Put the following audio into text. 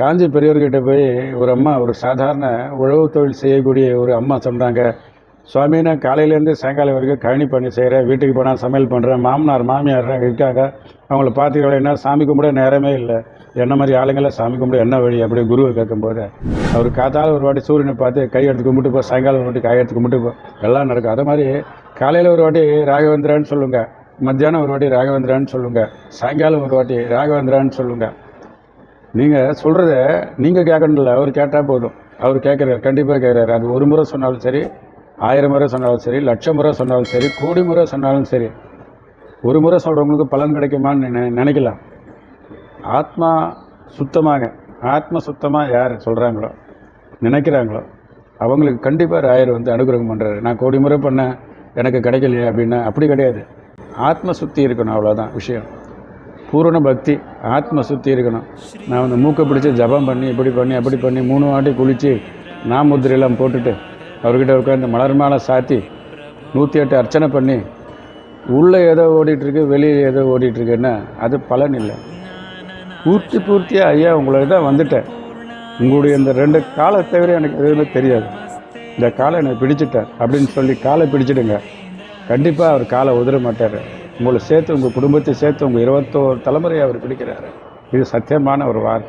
காஞ்சி பெரியவர்கிட்ட போய் ஒரு அம்மா, ஒரு சாதாரண உழவு தொழில் செய்யக்கூடிய ஒரு அம்மா சொன்னாங்க, சுவாமி நான் காலையிலேருந்து சாயங்காலம் வரைக்கும் கழனி பண்ணி செய்கிறேன், வீட்டுக்கு போனால் சமையல் பண்ணுறேன், மாமனார் மாமியார் இருக்காங்க, அவங்கள பார்த்துக்கிறேன்னா சாமி கும்பிட நேரமே இல்லை, என்ன மாதிரி ஆளுங்களை சாமி கும்பிட என்ன வழி அப்படி குருவை கேட்கும்போது அவர் காத்தால் ஒரு வாட்டி சூரியனை பார்த்து கை எடுத்து கும்பிட்டு போ, சாயங்காலம் ஒரு வாட்டி கை எடுத்து கும்பிட்டு போ, எல்லாம் நடக்கும். அதே மாதிரி காலையில் ஒரு வாட்டி ராகவேந்திரான்னு சொல்லுங்கள், மத்தியானம் ஒரு வாட்டி ராகவேந்திரான்னு சொல்லுங்கள், சாயங்காலம் ஒரு வாட்டி ராகவேந்திரான்னு சொல்லுங்கள். நீங்கள் சொல்கிறத நீங்கள் கேட்கணும்ல, அவர் கேட்டால் போதும். அவர் கேட்குறாரு, கண்டிப்பாக கேட்குறாரு. அது ஒரு முறை சொன்னாலும் சரி, 1000 முறை சொன்னாலும் சரி, 1,00,000 முறை சொன்னாலும் சரி, கோடி முறை சொன்னாலும் சரி, ஒரு முறை சொல்கிறவங்களுக்கு பலன் கிடைக்குமான்னு நினைக்கலாம். ஆத்மா சுத்தமாக யார் சொல்கிறாங்களோ நினைக்கிறாங்களோ அவங்களுக்கு கண்டிப்பாக ராயர் வந்து அனுகிரகம் பண்ணுறாரு. நான் கோடி முறை பண்ணேன் எனக்கு கிடைக்கலையே அப்படின்னா அப்படி கிடையாது. ஆத்ம சுத்தி இருக்கணும், அவ்வளோதான் விஷயம். பூரண பக்தி, ஆத்ம சுத்தி இருக்கணும். நான் வந்து மூக்கை பிடிச்சி ஜபம் பண்ணி இப்படி பண்ணி அப்படி பண்ணி 3 வாட்டி குளித்து நாமுத்திரையெல்லாம் போட்டுட்டு அவர்கிட்ட உட்காந்து மலர் மாலை சாத்தி 108 அர்ச்சனை பண்ணி உள்ளே ஏதோ ஓடிட்டுருக்கு வெளியே ஏதோ ஓடிட்டுருக்குன்னா அது பலன் இல்லை. பூர்த்தியாக ஐயா உங்களை தான் வந்துட்டேன், உங்களுடைய இந்த 2 காலை தவிர எனக்கு எதுவுமே தெரியாது, இந்த காலை எனக்கு பிடிச்சிட்டார் அப்படின்னு சொல்லி காலை பிடிச்சிடுங்க. கண்டிப்பாக அவர் காலை உதற மாட்டார். உங்களை சேர்த்து, உங்கள் குடும்பத்தை சேர்த்து, உங்கள் 21 தலைமுறையை அவர் பிடிக்கிறாரு. இது சத்தியமான ஒரு வார்த்தை.